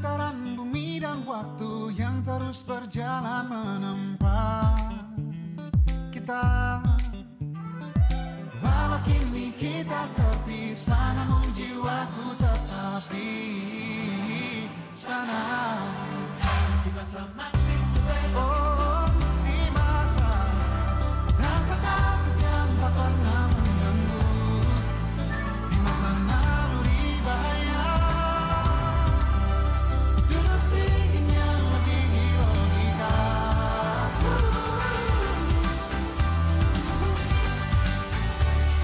putaran bumi dan waktu yang terus berjalan menempa kita. Walau kini kita terpisah, namun jiwaku tetap di sana. Di masa-masa oh, di masa rasa takut yang tak pernah mengganggu, di masa naluri bahaya, duduk dingin yang lebih logika.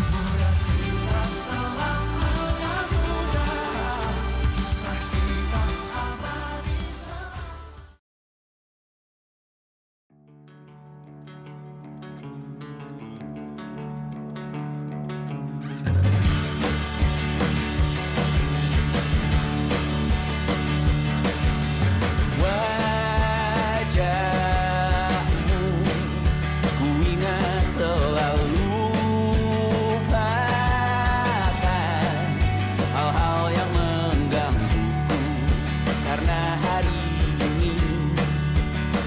Mudah kita salah mudah, kisah kita abadi selalu. Wajahmu ku ingat selalu, lupakan hal-hal yang menggangguku. Karena hari ini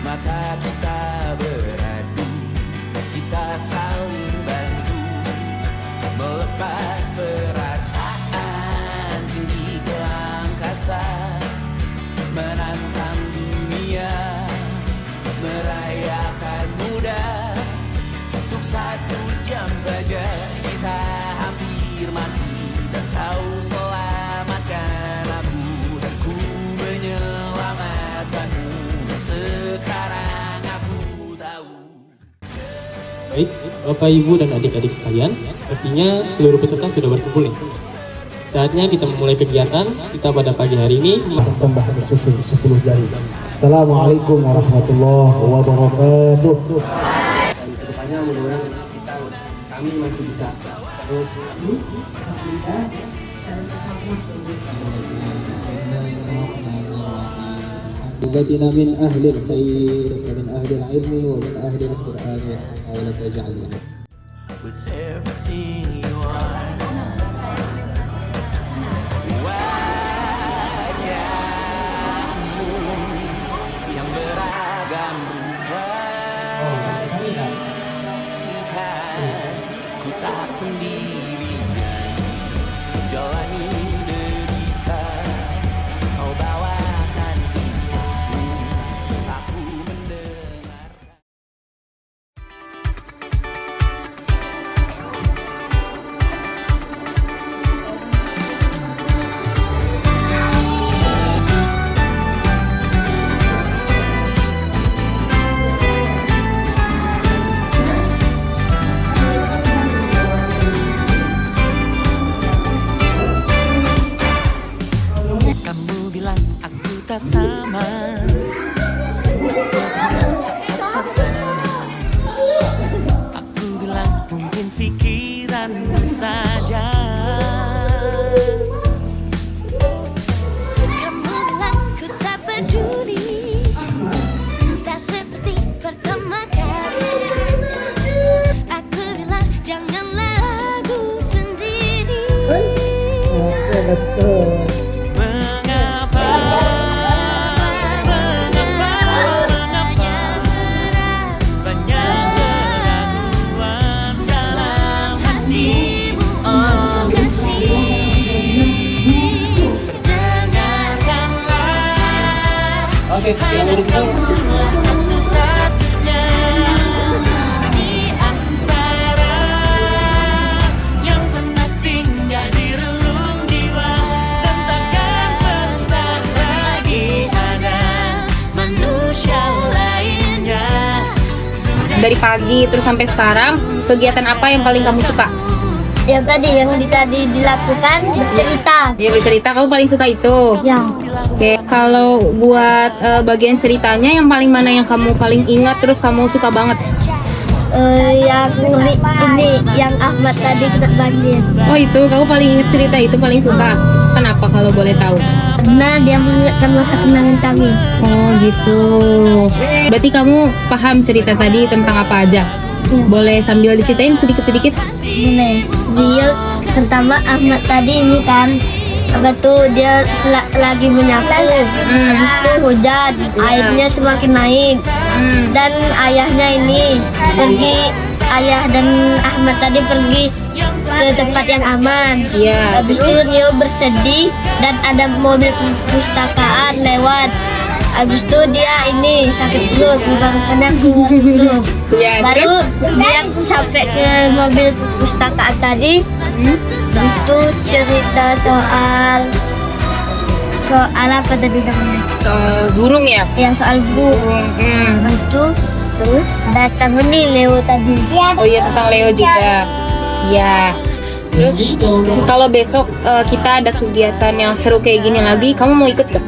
mata kita beradu, kita saling bantu melepas perasaan tinggi ke angkasa, menantang dunia, merayakan muda. Untuk 1 jam saja kita hampir mati, dan kau selamatkan aku, dan ku menyelamatkanmu. Dan sekarang aku tahu. Baik, Bapak, Ibu, dan adik-adik sekalian, sepertinya seluruh peserta sudah berkumpul nih. Saatnya kita memulai kegiatan kita pada pagi hari ini. Sembah bersusun 10 jari. Assalamualaikum warahmatullahi wabarakatuh. Dan kedepannya mudah-mudahan kami masih bisa terus بذاتنا من أهل الخير ومن أهل العلم ومن أهل القرآن ولا تجعلنا With everything you are, wajahmu yang beragam rupa, pastikan ku tak sendirian jalani derita. Kau bawakan kisahmu, aku mendengarkan. Kamu bilang aku tak sama seperti saat pertama. Aku bilang mungkin pikiranmu saja. Kamu bilang ku tak peduli, tak seperti pertama kali. Aku bilang janganlah ragu sendiri. Mengapa banyak keraguan dalam hatimu, oh kasih. Dengarkanlah, Oke, hanya kamulah satu-satunya di antara yang pernah singgah di relung jiwa. Dan takkan pernah lagi ada manusia lainnya. Dari pagi terus sampai sekarang, kegiatan apa yang paling kamu suka? Yang tadi dilakukan bercerita. Ya, bercerita, kamu paling suka itu. Ya. Oke, kalau buat bagian ceritanya yang paling mana yang kamu paling ingat terus kamu suka banget? Yang ini yang Ahmad tadi kena banjir. Oh, itu kamu paling ingat cerita itu paling suka. Kenapa kalau boleh tahu? Karena dia mengingatkan masa kenangan kami. Oh, gitu. Berarti kamu paham cerita tadi tentang apa aja? Ya. Boleh sambil diceritain sedikit-sedikit? Boleh. Dia pertama Ahmad tadi ini kan Apa tuh dia lagi menyapu. Habis itu hujan, airnya semakin naik. Dan ayahnya ini ayah dan Ahmad tadi pergi ke tempat yang aman. Iya. Habis itu Rio bersedih dan ada mobil perpustakaan lewat. Habis itu dia ini sakit perut, karena Ya, baru dia sampai ke mobil perpustakaan tadi. Itu cerita soal apa tadi namanya? soal burung ya. Ya soal burung. Habis itu terus datang nih Leo tadi. Oh iya, tentang Leo juga. Ya. Terus kalau besok kita ada kegiatan yang seru kayak gini lagi, kamu mau ikut gak?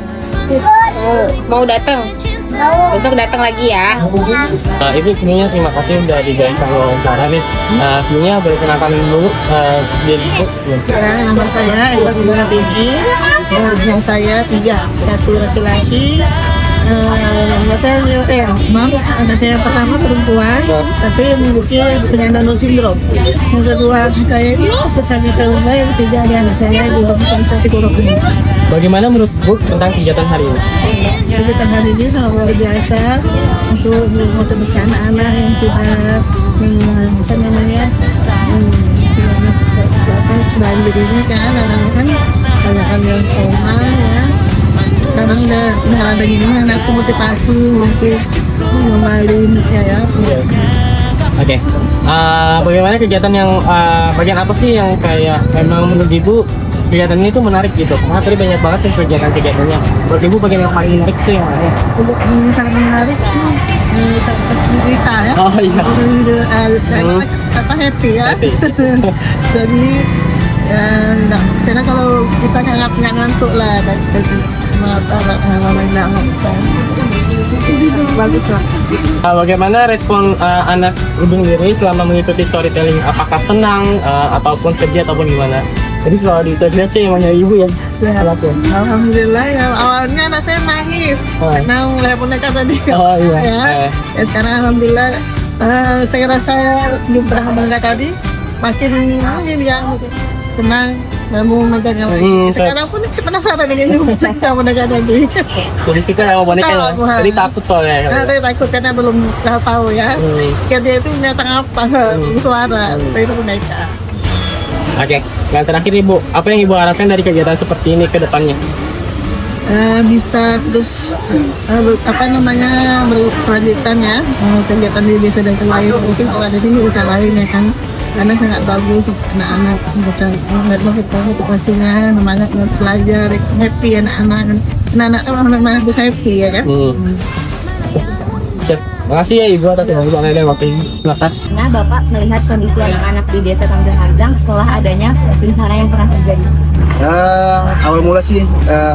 Mau datang? Besok datang lagi ya. Ibu sebelumnya terima kasih udah dijalankan wawancara nih. Sebelumnya boleh kenalkan dulu diri Ibu. Nama saya Edward Bunda Tinggi. Yang saya 3, 1 laki-laki. Nama saya anak saya yang pertama perempuan, tapi memiliki penyandang Down syndrome. Yang kedua saya itu pesannya ke rumah, yang ketiga ada anak saya di Organisasi Psikologi. Bagaimana menurut Bu tentang kegiatan hari ini? Kegiatan hari ini sangat luar biasa untuk memotivasi anak-anak yang sudah apa namanya bahan dirinya kan, anak-anak kan banyak yang koma ya. Sekarang udah ada gini, anakku motivasi untuk kembali ya. Oke. Bagaimana kegiatan yang bagian apa sih yang kayak emang menurut Ibu kegiatan ini tuh menarik gitu? Karena tadi banyak banget sih kegiatan-kegiatannya. Menurut Ibu bagian yang paling menarik tuh yang mana? Untuk ini sangat menarik cerita ya. Oh iya. Apa happy ya. Jadi ya enggak, karena kalau kita nggak ngantuk lah dari bagus lah. Bagaimana respon anak Ibu sendiri selama mengikuti storytelling? Apakah senang ataupun sedih ataupun gimana? Jadi kalau dilihat sih emangnya Ibu ya. Alhamdulillah ya, awalnya anak saya nangis karena ngeliat boneka tadi. Oh iya. Ya sekarang alhamdulillah saya rasa di belakang boneka tadi makin dia senang mau megang. Sekarang pun penasaran dengan sama boneka tadi. Jadi situ emang boneka. Jadi takut soalnya. Saya takut karena belum tahu ya. Dia itu binatang apa, suara dari boneka. Oke, yang terakhir Ibu, apa yang Ibu harapkan dari kegiatan seperti ini ke depannya? Bisa terus apa namanya berkelanjutan ya, kegiatan di desa dan lain, mungkin kalau ada sini bisa lain ya kan, karena sangat bagus untuk anak-anak, bukan motivasinya, semangat belajar, happy anak-anak orang bisa happy ya kan. Makasih ya Ibu atas waktu ini. Nah, Bapak melihat kondisi anak-anak di Desa Tanjung Harjang setelah adanya bencana yang pernah terjadi. Awal mula sih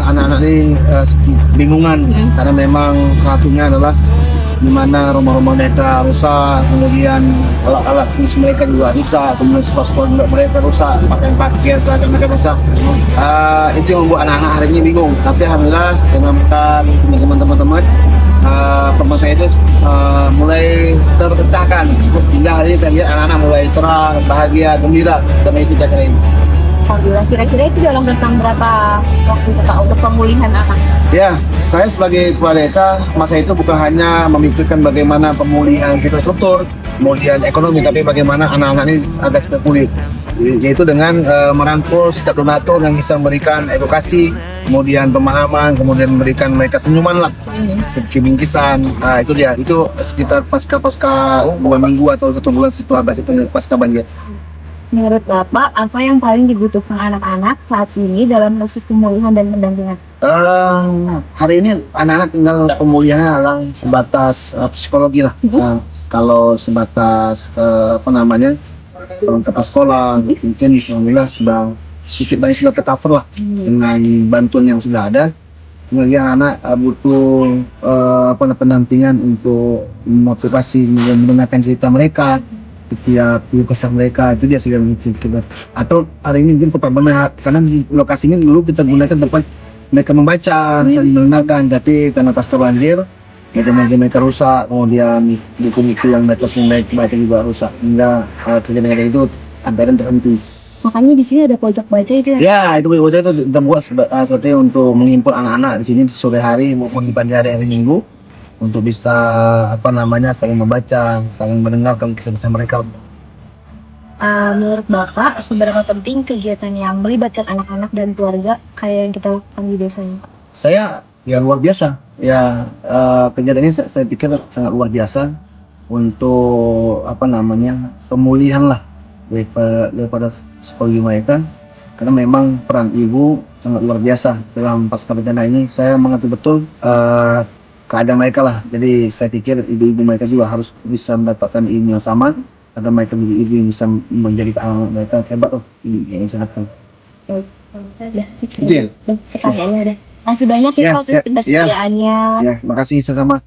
anak-anak ini bingungan karena memang satunya adalah di mana rumah-rumah mereka rusak, kemudian alat-alat tulis mereka juga rusak, kemudian sekolah-sekolah juga mereka rusak, pakaian seragam mereka rusak. Itu yang membuat anak-anak hari ini bingung. Tapi alhamdulillah dengan teman-teman permasalahan itu mulai terpecahkan hingga hari ini saya lihat anak-anak mulai cerah, bahagia, gembira karena itu jaga ini. Alhamdulillah, kira-kira itu dalam rentang berapa waktu Pak untuk pemulihan anak? Ya, saya sebagai kepala desa, masa itu bukan hanya memikirkan bagaimana pemulihan infrastruktur, kemudian ekonomi, tapi bagaimana anak-anak ini agar segera pulih. Yaitu dengan merangkul setiap donatur yang bisa memberikan edukasi, kemudian pemahaman, kemudian memberikan mereka senyuman lah, sedikit bingkisan. Itu dia, itu sekitar pasca 2 minggu atau 1 bulan setelah pasca banjir. Menurut Bapak, apa yang paling dibutuhkan anak-anak saat ini dalam proses pemulihan dan pendampingan? Hari ini anak-anak tinggal pemulihannya adalah sebatas psikologi lah. Kalau sebatas perlengkapan sekolah, mungkin alhamdulillah sedikit banyak sudah tercover lah dengan bantuan yang sudah ada. Kemudian anak butuh pendampingan untuk motivasi mendengarkan cerita mereka, setiap kesah mereka, itu dia segala macam. Atau hari ini mungkin pertama karena di lokasi ini dulu kita gunakan tempat mereka membaca, mendengarkan, tapi karena pasca banjir meja-meja mereka rusak, kemudian buku-buku yang mereka sering baca juga rusak, hingga terjadi itu antara terhenti. makanya di sini ada pojok baca itu ya. Ya, itu bocah itu kita buat seperti untuk menghimpun anak-anak di sini sore hari maupun di pagi hari Minggu untuk bisa apa namanya saling membaca, saling mendengarkan kisah-kisah mereka. Menurut Bapak, seberapa penting kegiatan yang melibatkan anak-anak dan keluarga kayak yang kita lakukan di desa ini? Saya ya luar biasa. Ya kegiatan ini saya pikir sangat luar biasa untuk apa namanya pemulihan lah daripada psikologi mereka, karena memang peran ibu sangat luar biasa dalam pasca bencana ini. Saya mengerti betul keadaan mereka lah. Jadi saya pikir ibu-ibu mereka juga harus bisa mendapatkan ilmu yang sama agar mereka ibu bisa menjadi anak mereka hebat loh. Ini sangat Pertanyaannya deh. Masih banyak ya Ya, kalau pendasariannya. ya, makasih sama-sama.